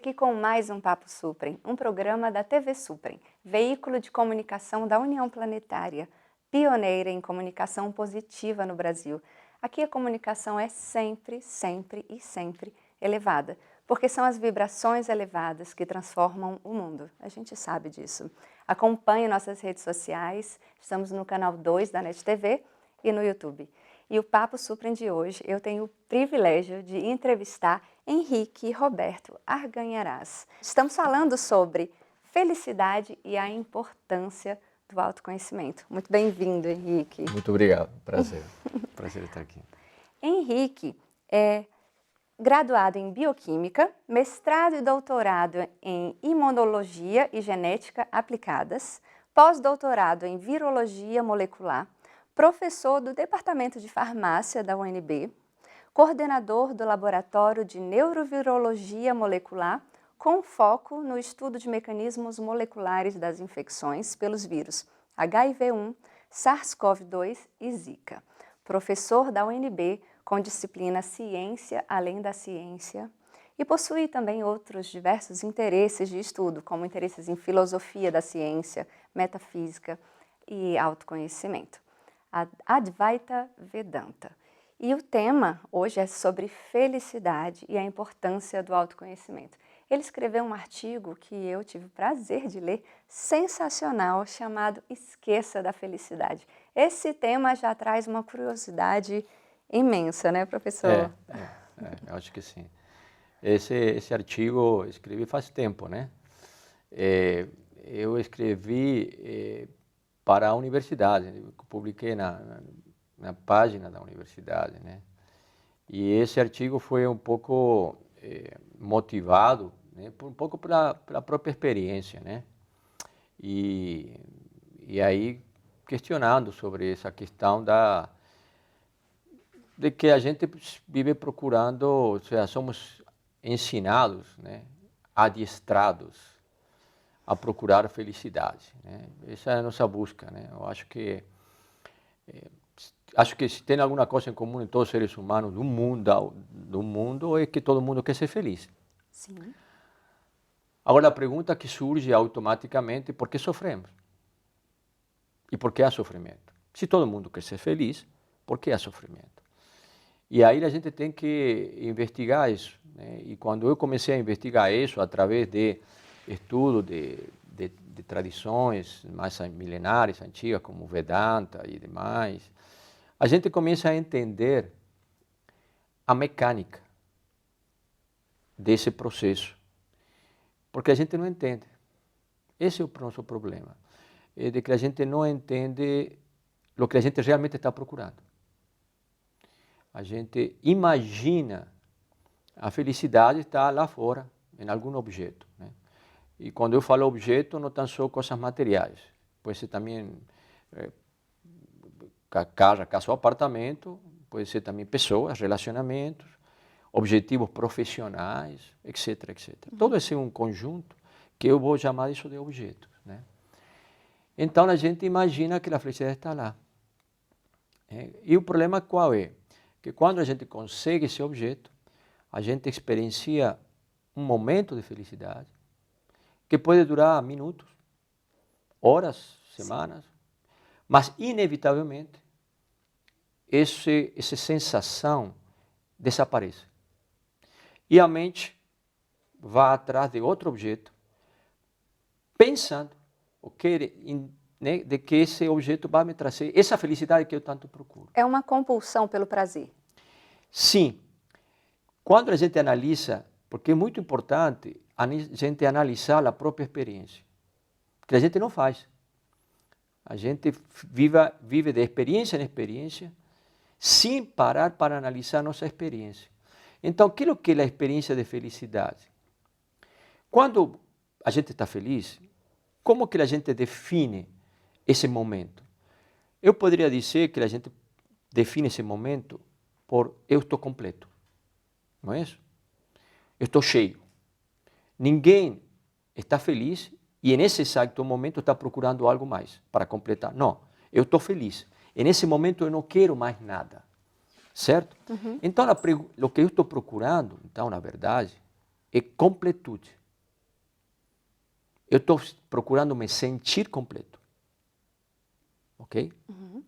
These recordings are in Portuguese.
aqui com mais um Papo Suprem, um programa da TV Suprem, veículo de comunicação da União Planetária, pioneira em comunicação positiva no Brasil. Aqui a comunicação é sempre, sempre e sempre elevada, porque são as vibrações elevadas que transformam o mundo. A gente sabe disso. Acompanhe nossas redes sociais, estamos no canal 2 da NET TV e no YouTube. E o Papo Suprem de hoje, eu tenho o privilégio de entrevistar Henrique Roberto Arganharás. Estamos falando sobre felicidade e a importância do autoconhecimento. Muito bem-vindo, Henrique. Muito obrigado, prazer. Prazer estar aqui. Henrique é graduado em Bioquímica, mestrado e doutorado em Imunologia e Genética Aplicadas, pós-doutorado em Virologia Molecular, professor do Departamento de Farmácia da UNB, coordenador do Laboratório de Neurovirologia Molecular, com foco no estudo de mecanismos moleculares das infecções pelos vírus HIV-1, SARS-CoV-2 e Zika. Professor da UNB com disciplina Ciência Além da Ciência e possui também outros diversos interesses de estudo, como interesses em filosofia da ciência, metafísica e autoconhecimento. A Advaita Vedanta. E o tema hoje é sobre felicidade e a importância do autoconhecimento. Ele escreveu um artigo que eu tive o prazer de ler, sensacional, chamado Esqueça da Felicidade. Esse tema já traz uma curiosidade imensa, né, professor? Eu acho que sim. Esse artigo eu escrevi faz tempo, né? Eu escrevi para a universidade, publiquei na página da universidade, né? E esse artigo foi um pouco motivado, né, um pouco pela própria experiência, né? E aí questionando sobre essa questão de que a gente vive procurando, ou seja, somos ensinados, né, adiestrados a procurar felicidade, né? Essa é a nossa busca, né? Eu acho que se tem alguma coisa em comum em todos os seres humanos do mundo é que todo mundo quer ser feliz. Sim. Agora a pergunta que surge automaticamente: por que sofremos? E por que há sofrimento? Se todo mundo quer ser feliz, por que há sofrimento? E aí a gente tem que investigar isso, né? E quando eu comecei a investigar isso através de estudo de tradições mais milenares, antigas, como Vedanta e demais, a gente começa a entender a mecânica desse processo, porque a gente não entende. Esse é o nosso problema, é de que a gente não entende o que a gente realmente está procurando. A gente imagina a felicidade está lá fora, em algum objeto, né? E quando eu falo objeto, não estão só coisas materiais, pode ser também casa ou apartamento, pode ser também pessoas, relacionamentos, objetivos profissionais, etc, etc. Todo esse é um conjunto que eu vou chamar isso de objetos, né? Então a gente imagina que a felicidade está lá. E o problema qual é? Que quando a gente consegue esse objeto, a gente experiencia um momento de felicidade que pode durar minutos, horas, semanas, mas inevitavelmente essa sensação desaparece. E a mente vai atrás de outro objeto, pensando né, de que esse objeto vai me trazer essa felicidade que eu tanto procuro. É uma compulsão pelo prazer. Sim. Quando a gente analisa, porque é muito importante a gente analisar a própria experiência, que a gente não faz. A gente vive de experiência em experiência, sem parar para analisar nossa experiência. Então, o que é a experiência de felicidade? Quando a gente está feliz, como que a gente define esse momento? Eu poderia dizer que a gente define esse momento por eu estou completo. Não é isso? Eu estou cheio. Ninguém está feliz e nesse exato momento está procurando algo mais para completar. Não, eu estou feliz. E nesse momento eu não quero mais nada. Certo? Então, o que eu estou procurando, então, na verdade, é completude. Eu estou procurando me sentir completo. Ok? Uhum.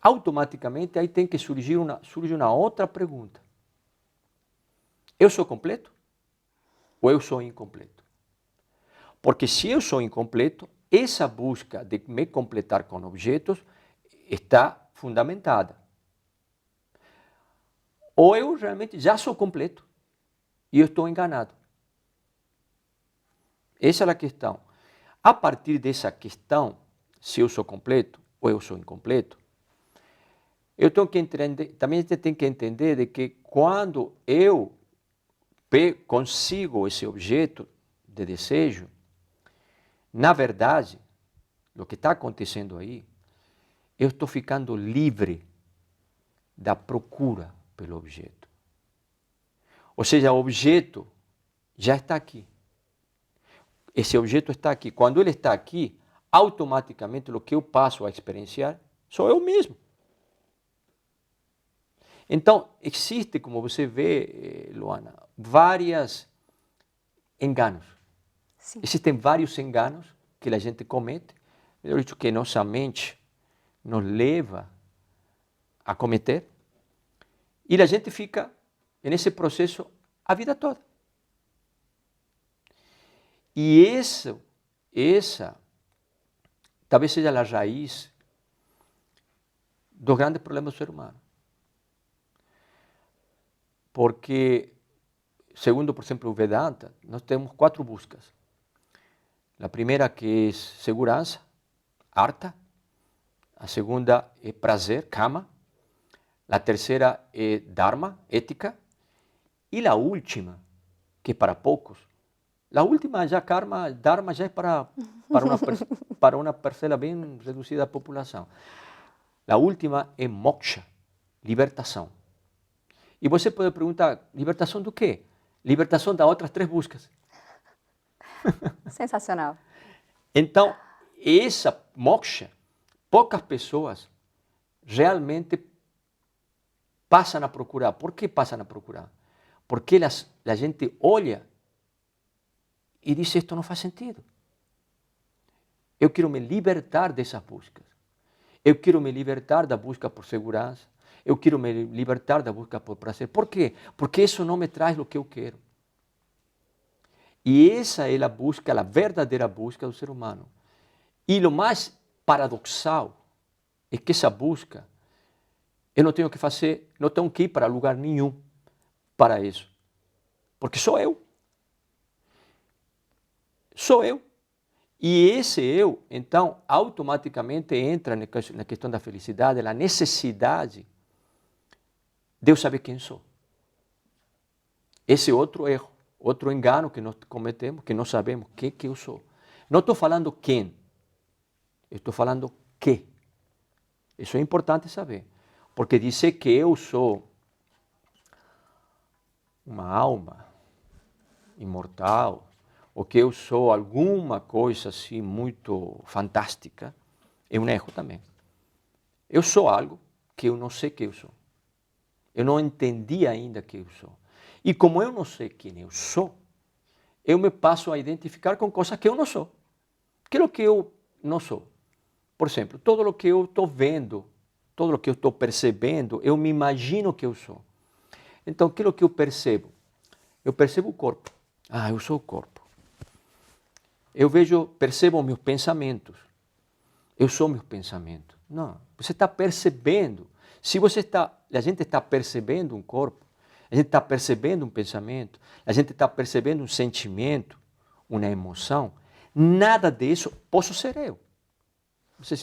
Automaticamente aí tem que surge uma outra pergunta. Eu sou completo? Ou eu sou incompleto? Porque se eu sou incompleto, essa busca de me completar com objetos está fundamentada. Ou eu realmente já sou completo e eu estou enganado. Essa é a questão. A partir dessa questão, se eu sou completo ou eu sou incompleto, eu tenho que entender, também você tem que entender de que quando eu consigo esse objeto de desejo, na verdade, o que está acontecendo aí, eu estou ficando livre da procura pelo objeto. Ou seja, o objeto já está aqui. Esse objeto está aqui. Quando ele está aqui, automaticamente o que eu passo a experienciar sou eu mesmo. Então, existe, como você vê, Luana, vários enganos. Sim. Existem vários enganos que a gente comete, melhor dito, que nossa mente nos leva a cometer, e a gente fica nesse processo a vida toda. E essa talvez seja a raiz dos grandes problemas do ser humano. Porque, segundo, por exemplo, o Vedanta, nós temos 4 buscas. A primeira que é segurança, artha. A segunda é prazer, kama. A terceira é dharma, ética. E a última, que é para poucos, a última já karma, dharma já é para uma parcela bem reduzida da população. A última é moksha, libertação. E você pode perguntar, libertação do quê? Libertação das outras 3 buscas. Sensacional. Então, essa moksha, poucas pessoas realmente passam a procurar. Por que passam a procurar? Porque a gente olha e diz, isto não faz sentido. Eu quero me libertar dessas buscas. Eu quero me libertar da busca por segurança. Eu quero me libertar da busca por prazer. Por quê? Porque isso não me traz o que eu quero. E essa é a busca, a verdadeira busca do ser humano. E o mais paradoxal é que essa busca, eu não tenho que fazer, não tenho que ir para lugar nenhum para isso. Porque sou eu. Sou eu. E esse eu, então, automaticamente entra na questão da felicidade, na necessidade de eu saber quem sou. Esse é outro erro, outro engano que nós cometemos, que não sabemos o que eu sou. Não estou falando quem, eu estou falando que. Isso é importante saber, porque dizer que eu sou uma alma imortal, ou que eu sou alguma coisa assim muito fantástica, é um erro também. Eu sou algo que eu não sei que eu sou. Eu não entendi ainda que eu sou. E como eu não sei quem eu sou, eu me passo a identificar com coisas que eu não sou. Aquilo que eu não sou. Por exemplo, todo o que eu estou vendo, todo o que eu estou percebendo, eu me imagino que eu sou. Então, aquilo que eu percebo? Eu percebo o corpo. Ah, eu sou o corpo. Eu percebo meus pensamentos. Eu sou meus pensamentos. Não, você está percebendo. Se a gente está percebendo um corpo, a gente está percebendo um pensamento, a gente está percebendo um sentimento, uma emoção, nada disso posso ser eu.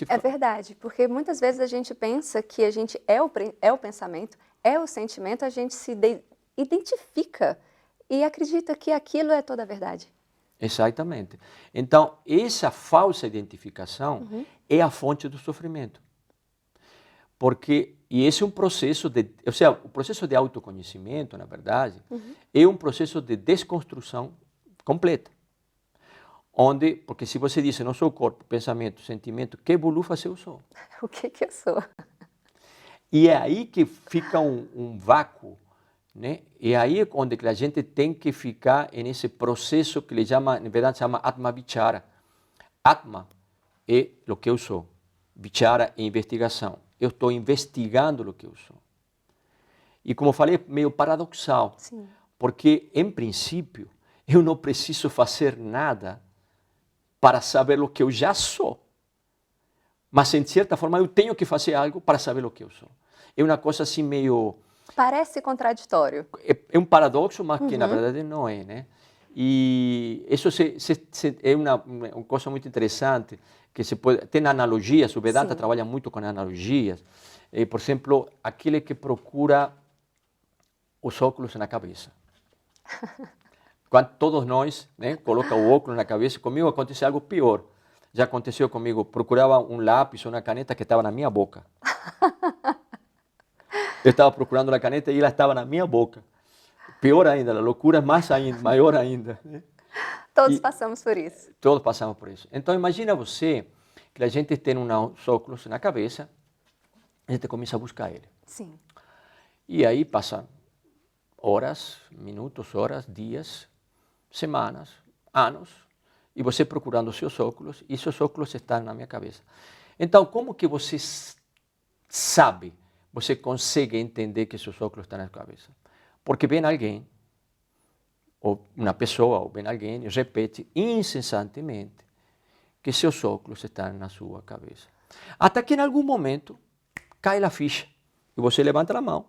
É verdade, porque muitas vezes a gente pensa que a gente é o pensamento, é o sentimento, a gente se identifica e acredita que aquilo é toda a verdade. Exatamente. Então, essa falsa identificação é a fonte do sofrimento. E esse é um processo o processo de autoconhecimento, na verdade, é um processo de desconstrução completa. Porque se você diz, não sou corpo, pensamento, sentimento, que bolufa eu sou? O que eu sou? E é aí que fica um vácuo né? E aí é onde a gente tem que ficar nesse processo que ele chama, na verdade, chama Atma Vichara. Atma é o que eu sou. Vichara é investigação. Eu estou investigando o que eu sou. E como falei, é meio paradoxal. Sim. Porque, em princípio, eu não preciso fazer nada para saber o que eu já sou. Mas, em certa forma, eu tenho que fazer algo para saber o que eu sou. É uma coisa assim meio... Parece contraditório. É um paradoxo, mas que na verdade não é, né? E isso é uma coisa muito interessante, que se pode... Tem analogias, o Vedanta trabalha muito com analogias. Por exemplo, aquele que procura os óculos na cabeça. Quando todos nós, né, colocam o óculos na cabeça, comigo acontece algo pior. Já aconteceu comigo, procurava um lápis ou uma caneta que estava na minha boca. Eu estava procurando uma caneta e ela estava na minha boca. Pior ainda, a loucura é mais ainda, maior ainda. Né? Todos passamos por isso. Todos passamos por isso. Então, imagina você que a gente tem uns óculos na cabeça, a gente começa a buscar ele. Sim. E aí passam horas, minutos, horas, dias, semanas, anos, e você procurando seus óculos, e seus óculos estão na minha cabeça. Então, como que você sabe, você consegue entender que seus óculos estão na cabeça? Porque vem alguém, ou uma pessoa, ou vem alguém e repete incessantemente que seus óculos estão na sua cabeça. Até que em algum momento cai a ficha, e você levanta a mão.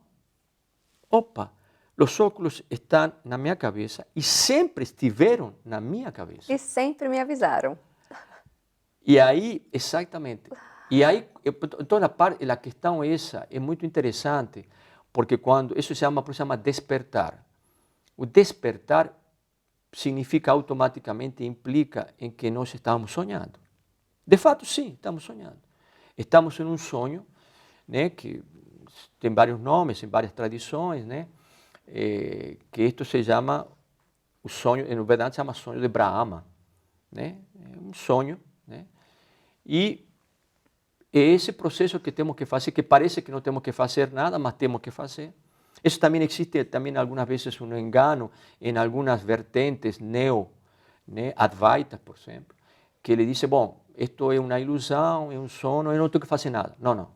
Opa! Os óculos estão na minha cabeça e sempre estiveram na minha cabeça. E sempre me avisaram. E aí, exatamente. E aí, então a questão essa é muito interessante, porque quando isso se chama despertar. O despertar significa automaticamente, implica em que nós estamos sonhando. De fato, sim, estamos sonhando. Estamos em um sonho, né, que tem vários nomes, em várias tradições, né? Que isto se chama, o sonho, na verdade se chama sonho de Brahma, né? É um sonho, né? E é esse processo que temos que fazer, que parece que não temos que fazer nada, mas temos que fazer. Isso também existe, também algumas vezes um engano em algumas vertentes né, Advaita, por exemplo, que ele diz, bom, isto é uma ilusão, é um sono, eu não tenho que fazer nada. Não, não.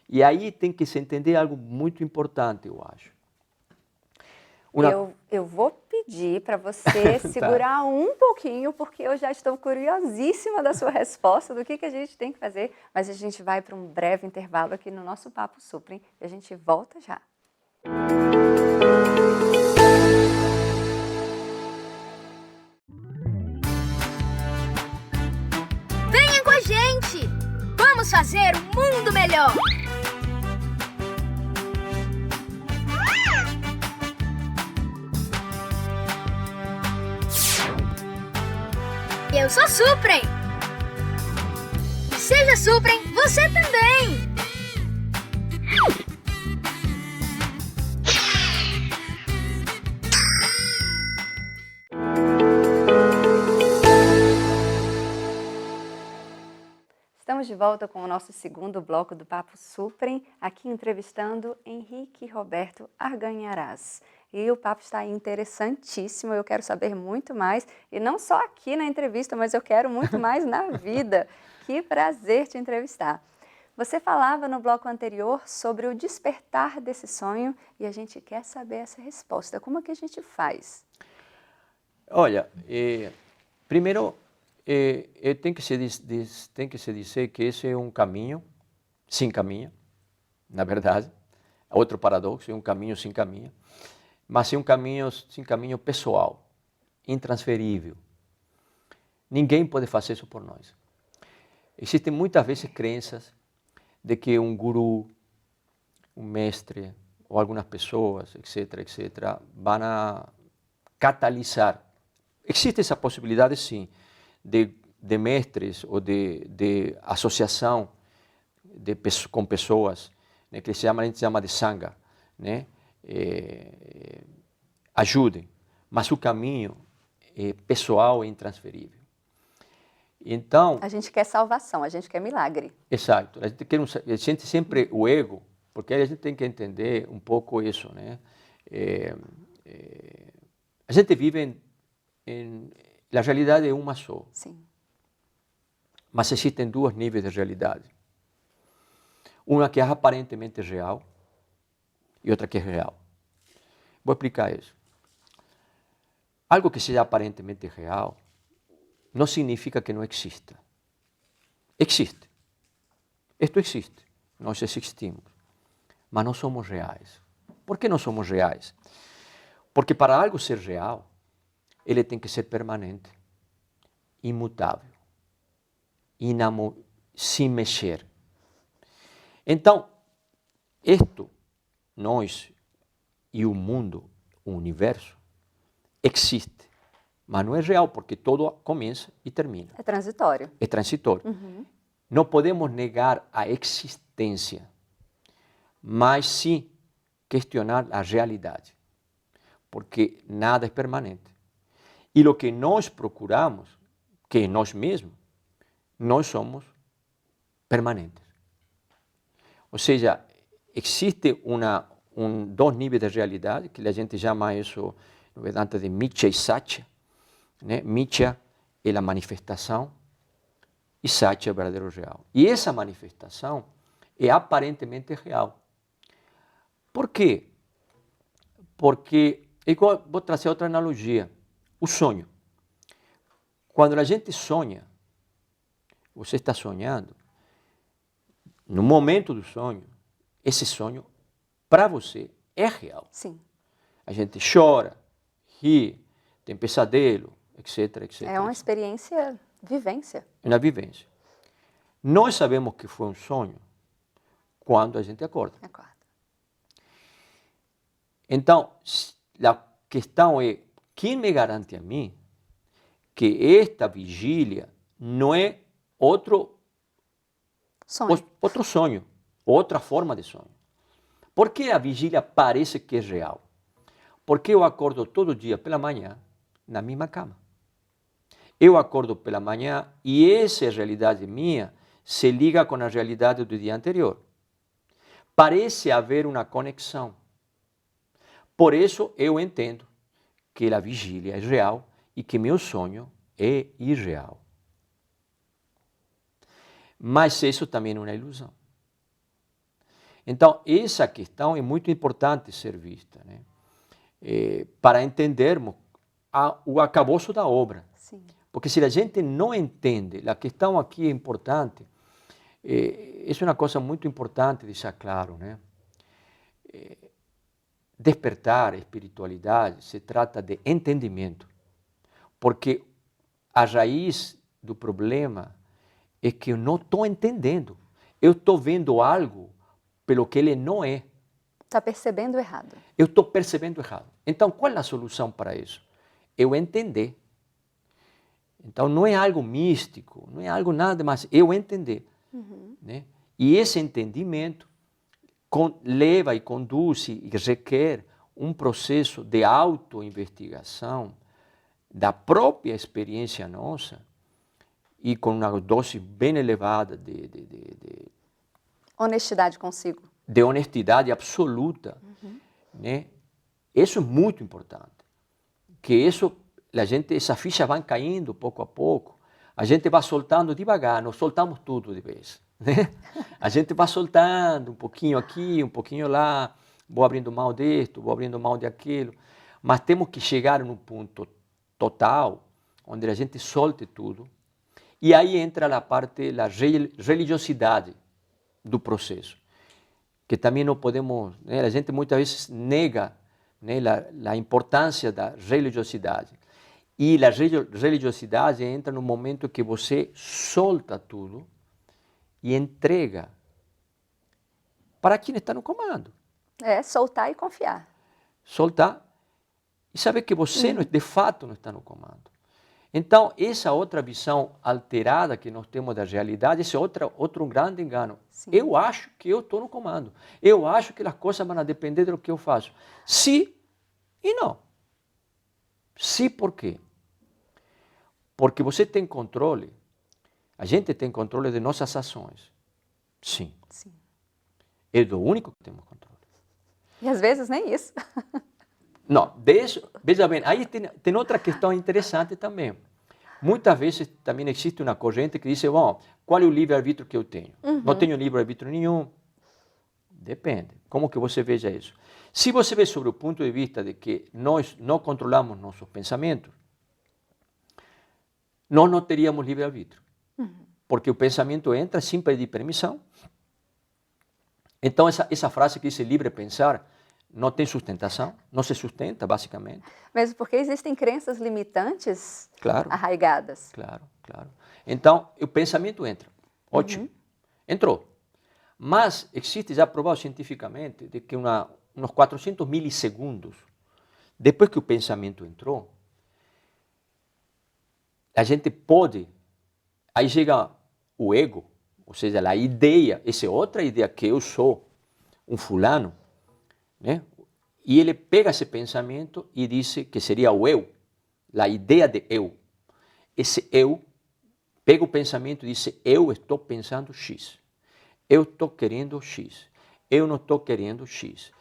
E aí tem que se entender algo muito importante, eu acho. Eu vou pedir para você segurar um pouquinho, porque eu já estou curiosíssima da sua resposta, do que a gente tem que fazer, mas a gente vai para um breve intervalo aqui no nosso Papo Suprem e a gente volta já. Venha com a gente! Vamos fazer um mundo melhor! Eu sou Suprem! Seja Suprem, você também! Estamos de volta com o nosso segundo bloco do Papo Suprem, aqui entrevistando Henrique Roberto Arganharás. E o papo está interessantíssimo, eu quero saber muito mais, e não só aqui na entrevista, mas eu quero muito mais na vida. Que prazer te entrevistar. Você falava no bloco anterior sobre o despertar desse sonho e a gente quer saber essa resposta. Como é que a gente faz? Olha, primeiro, tem que se dizer que esse é um caminho sem caminho, na verdade. Outro paradoxo, é um caminho sem caminho. Mas é um caminho sem caminho pessoal, intransferível. Ninguém pode fazer isso por nós. Existem muitas vezes crenças de que um guru, um mestre, ou algumas pessoas, etc., vão a catalisar. Existe essa possibilidade, sim, de mestres ou de associação com pessoas, né, que a gente chama de sangha, né? Ajudem, mas o caminho pessoal é intransferível. Então, a gente quer salvação, a gente quer milagre. exato. A gente sempre, o ego, porque a gente tem que entender um pouco isso, né? A gente vive a realidade é uma só. Sim. Mas existem dois níveis de realidade. Uma que é aparentemente real e outra que é real. Vou explicar isso. Algo que seja aparentemente real não significa que não exista. Existe. Isto existe. Nós existimos. Mas não somos reais. Por que não somos reais? Porque para algo ser real, ele tem que ser permanente, imutável, sem mexer. Então, isto, nós e o mundo, o universo, existe, mas não é real, porque tudo começa e termina. É transitório. É transitório. Não podemos negar a existência, mas sim questionar a realidade, porque nada é permanente. E o que nós procuramos, que é nós mesmos, nós somos permanentes. Ou seja, existe dois níveis de realidade, que a gente chama isso no Vedanta de Mithya e Satya. Né? Mithya é a manifestação e Satya é o verdadeiro real. E essa manifestação é aparentemente real. Por quê? Porque, vou trazer outra analogia, o sonho. Quando a gente sonha, você está sonhando, no momento do sonho, esse sonho, para você, é real. Sim. A gente chora, ri, tem pesadelo, etc, etc. É uma experiência, vivência. É uma vivência. Nós sabemos que foi um sonho quando a gente acorda. Então, a questão é, quem me garante a mim que esta vigília não é outro sonho, outra forma de sonho? Por que a vigília parece que é real? Porque eu acordo todo dia pela manhã na mesma cama. Eu acordo pela manhã e essa realidade minha se liga com a realidade do dia anterior. Parece haver uma conexão. Por isso eu entendo que a vigília é real e que meu sonho é irreal. Mas isso também não é ilusão. Então, essa questão é muito importante ser vista, né? Para entendermos o acabouço da obra. Sim. Porque se a gente não entende, a questão aqui é importante, isso é uma coisa muito importante deixar claro, né? Despertar a espiritualidade se trata de entendimento, porque a raiz do problema é que eu não estou entendendo, eu estou vendo algo pelo que ele não é. Está percebendo errado. Eu estou percebendo errado. Então, qual é a solução para isso? Eu entender. Então, não é algo místico, não é algo nada mais, eu entender. Né? E esse entendimento leva e conduz e requer um processo de autoinvestigação da própria experiência nossa e com uma dose bem elevada de honestidade consigo. De honestidade absoluta. Né? Isso é muito importante. Que isso, essa ficha vai caindo pouco a pouco, a gente vai soltando devagar, nós soltamos tudo de vez. Né? A gente vai soltando um pouquinho aqui, um pouquinho lá, vou abrindo mão disto, vou abrindo mão de aquilo, mas temos que chegar num ponto total, onde a gente solte tudo, e aí entra a parte da religiosidade do processo, que também não podemos, né? A gente muitas vezes nega, né, a importância da religiosidade. E a religiosidade entra no momento que você solta tudo e entrega para quem está no comando. É, soltar e confiar. Soltar e saber que você, de fato, não está no comando. Então, essa outra visão alterada que nós temos da realidade, esse é outro grande engano. Sim. Eu acho que eu estou no comando. Eu acho que as coisas vão depender do que eu faço. Sim e não. Sim, por quê? Porque você tem controle, a gente tem controle de nossas ações. Sim. Sim. É do único que temos controle. E às vezes nem isso. Não, veja bem, aí tem outra questão interessante também. Muitas vezes também existe uma corrente que diz, bom, qual é o livre-arbítrio que eu tenho? Não tenho livre-arbítrio nenhum. Depende. Como que você veja isso? Se você vê sobre o ponto de vista de que nós não controlamos nossos pensamentos, nós não teríamos livre-arbítrio. Porque o pensamento entra sem pedir permissão. Então, essa frase que diz livre pensar não tem sustentação, não se sustenta, basicamente. Mesmo porque existem crenças limitantes arraigadas. Claro. Então, o pensamento entra. Ótimo. Entrou. Mas existe já provado cientificamente de que uns 400 milissegundos depois que o pensamento entrou, a gente pode, aí chega o ego, ou seja, a ideia, essa outra ideia que eu sou um fulano, né? E ele pega esse pensamento e diz que seria o eu, a ideia de eu. Esse eu pega o pensamento e diz, eu estou pensando X, eu estou querendo X, eu não estou querendo X,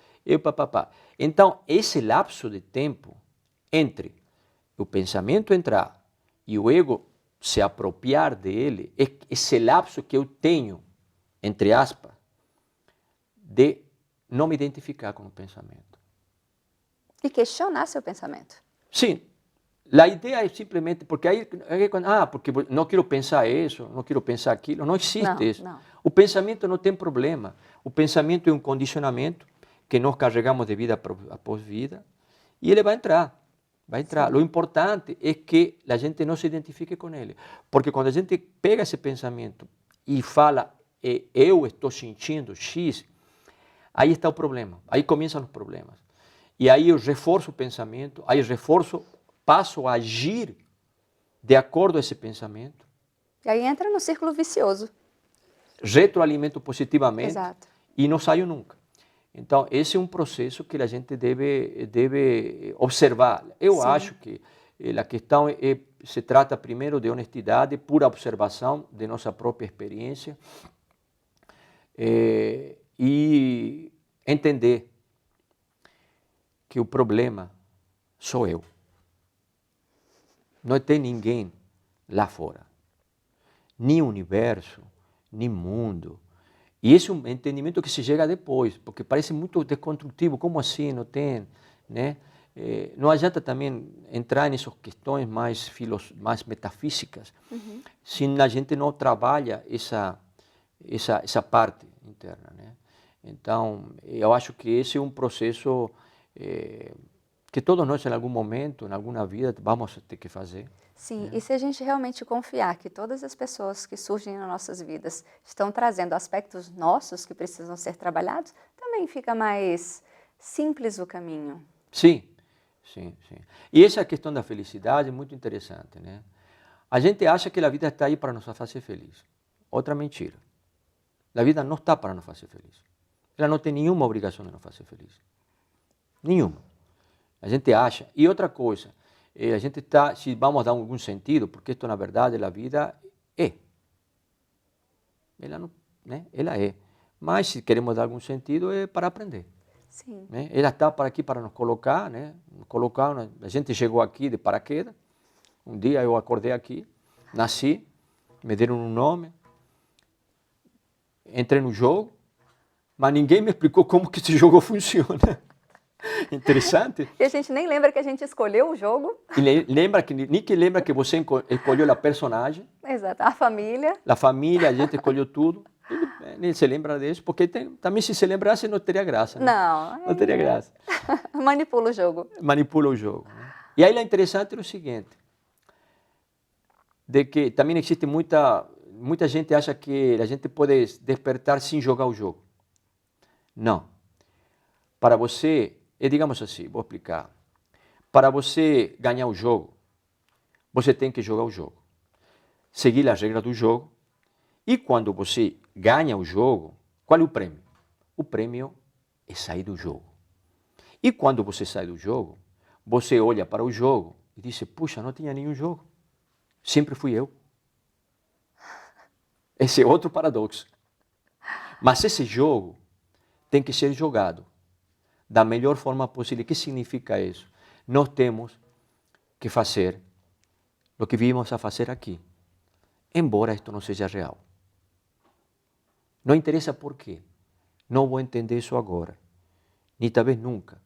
Então, esse lapso de tempo entre o pensamento entrar e o ego se apropriar dele, é esse lapso que eu tenho, entre aspas, de não me identificar com o pensamento. E questionar seu pensamento. Sim. A ideia é simplesmente, porque porque não quero pensar isso, não quero pensar aquilo, não existe isso. Não. O pensamento não tem problema. O pensamento é um condicionamento que nós carregamos de vida após vida e ele vai entrar. Sim. O importante é que a gente não se identifique com ele. Porque quando a gente pega esse pensamento e fala, eu estou sentindo X, aí está o problema, aí começam os problemas. E aí eu reforço o pensamento, passo a agir de acordo a esse pensamento. E aí entra no círculo vicioso. Retroalimento positivamente. Exato. E não saio nunca. Então, esse é um processo que a gente deve observar. Eu Sim. acho que a questão se trata primeiro de honestidade, pura observação de nossa própria experiência e entender que o problema sou eu. Não tem ninguém lá fora, nem universo, nem mundo. E esse é um entendimento que se chega depois, porque parece muito desconstrutivo. Como assim? Não tem, né? Não adianta também entrar nessas questões mais metafísicas, se a gente não trabalha essa parte interna, né? Então, eu acho que esse é um processo que todos nós, em algum momento, em alguma vida, vamos ter que fazer. Sim, e se a gente realmente confiar que todas as pessoas que surgem nas nossas vidas estão trazendo aspectos nossos que precisam ser trabalhados, também fica mais simples o caminho. Sim. E essa questão da felicidade é muito interessante, né? A gente acha que a vida está aí para nos fazer feliz. Outra mentira. A vida não está para nos fazer feliz. Ela não tem nenhuma obrigação de nos fazer feliz. Nenhuma. A gente acha. E outra coisa, a gente está, se vamos dar algum sentido, porque isto na verdade a vida é. Ela não, né? Ela é. Mas se queremos dar algum sentido é para aprender. Sim. Né? Ela está aqui para nos colocar, né? A gente chegou aqui de paraquedas. Um dia eu acordei aqui, nasci, me deram um nome, entrei no jogo, mas ninguém me explicou como que esse jogo funciona. Interessante. E a gente nem lembra que a gente escolheu o jogo. E lembra que você escolheu a personagem. Exato, a família. A família, a gente escolheu tudo. Nem se lembra disso, porque também se lembrasse não teria graça. Né? Não teria graça. Manipula o jogo. Manipula o jogo. Né? E aí é interessante o seguinte, de que também existe muita gente acha que a gente pode despertar sem jogar o jogo. Não. Para você, digamos assim, vou explicar. Para você ganhar o jogo, você tem que jogar o jogo. Seguir as regras do jogo. E quando você ganha o jogo, qual é o prêmio? O prêmio é sair do jogo. E quando você sai do jogo, você olha para o jogo e diz, puxa, não tinha nenhum jogo. Sempre fui eu. Esse é outro paradoxo. Mas esse jogo tem que ser jogado da melhor forma possível. O que significa isso? Nós temos que fazer o que vimos a fazer aqui, embora isto não seja real. Não interessa por quê. Não vou entender isso agora, nem talvez nunca,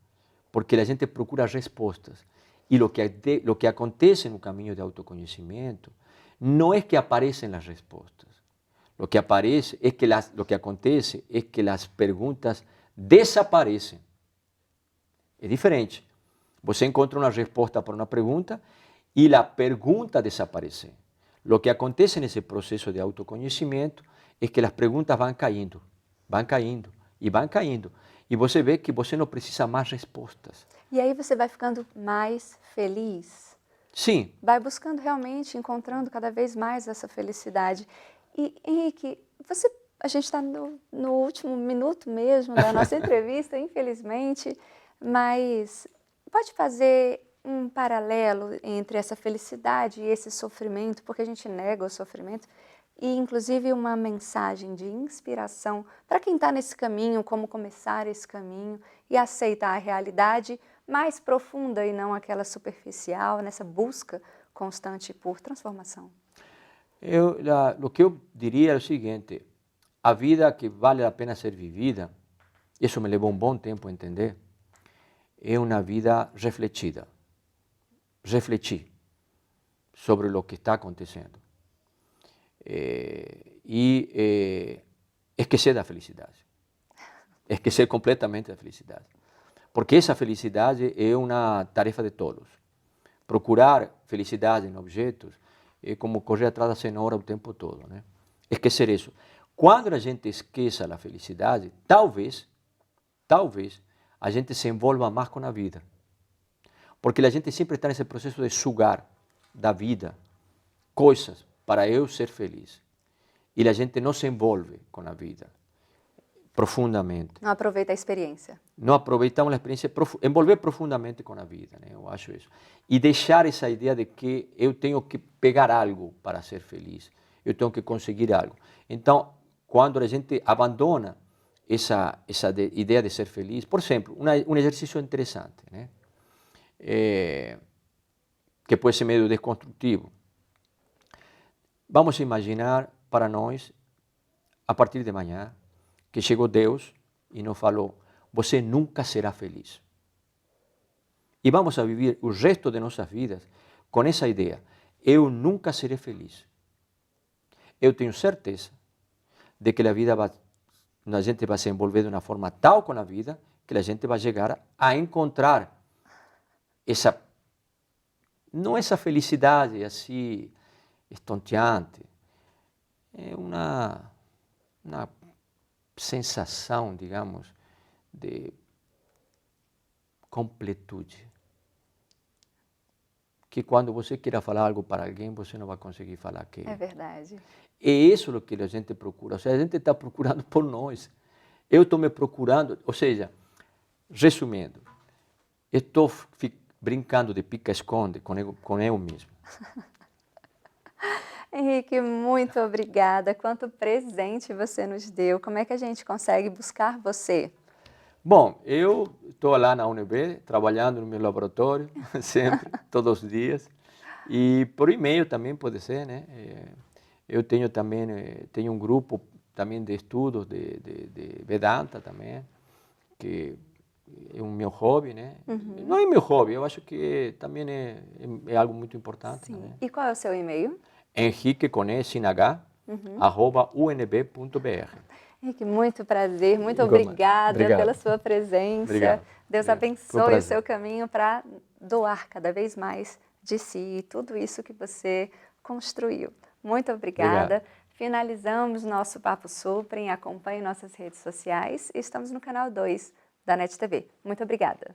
porque a gente procura respostas. E o que acontece no caminho de autoconhecimento não é que aparecem as respostas. O que acontece é que as perguntas desaparecem. É diferente. Você encontra uma resposta para uma pergunta e a pergunta desaparece. O que acontece nesse processo de autoconhecimento é que as perguntas vão caindo e vão caindo. E você vê que você não precisa mais respostas. E aí você vai ficando mais feliz. Sim. Vai buscando realmente, encontrando cada vez mais essa felicidade. E, Henrique, a gente está no último minuto mesmo da nossa entrevista, infelizmente, mas pode fazer um paralelo entre essa felicidade e esse sofrimento, porque a gente nega o sofrimento, e inclusive uma mensagem de inspiração para quem está nesse caminho, como começar esse caminho e aceitar a realidade mais profunda e não aquela superficial, nessa busca constante por transformação. O que eu diria é o seguinte: a vida que vale a pena ser vivida, isso me levou um bom tempo a entender, é uma vida refletida. Refletir sobre o que está acontecendo. E esquecer da felicidade. Esquecer completamente da felicidade. Porque essa felicidade é uma tarefa de tolos. Procurar felicidade em objetos é como correr atrás da cenoura o tempo todo, né? Esquecer isso. Quando a gente esqueça a felicidade, talvez a gente se envolva mais com a vida. Porque a gente sempre está nesse processo de sugar da vida coisas para eu ser feliz. E a gente não se envolve com a vida profundamente. Não aproveita a experiência. Não aproveitamos a experiência, envolver profundamente com a vida, né? Eu acho isso. E deixar essa ideia de que eu tenho que pegar algo para ser feliz, eu tenho que conseguir algo. Então, quando a gente abandona essa ideia de ser feliz, por exemplo, um exercício interessante, né? Que pode ser meio desconstrutivo. Vamos imaginar para nós, a partir de amanhã, que chegou Deus e nos falou: você nunca será feliz. E vamos a viver o resto de nossas vidas com essa ideia: eu nunca serei feliz. Eu tenho certeza de que a gente vai se envolver de uma forma tal com a vida que a gente vai chegar a encontrar não essa felicidade assim estonteante, é uma sensação, digamos, de completude. Que quando você queira falar algo para alguém, você não vai conseguir falar aquilo. É verdade. É isso o que a gente procura. Ou seja, a gente está procurando por nós. Eu estou me procurando, ou seja, resumindo, estou brincando de pica-esconde com eu mesmo. Henrique, muito obrigada. Quanto presente você nos deu. Como é que a gente consegue buscar você? Bom, eu estou lá na UNB, trabalhando no meu laboratório, sempre, todos os dias. E por e-mail também pode ser, né? Eu tenho também um grupo também de estudos de Vedanta também, que é um meu hobby, né? Uhum. Não é meu hobby, eu acho que também é algo muito importante. Sim. Né? E qual é o seu e-mail? Henrique com E, sin H, @unb.br. Henrique, muito prazer, muito obrigada pela sua presença. Obrigado. Deus abençoe o seu caminho para doar cada vez mais de si, tudo isso que você construiu. Muito obrigada. Finalizamos nosso Papo Suprem, acompanhe nossas redes sociais e estamos no canal 2 da NET TV. Muito obrigada.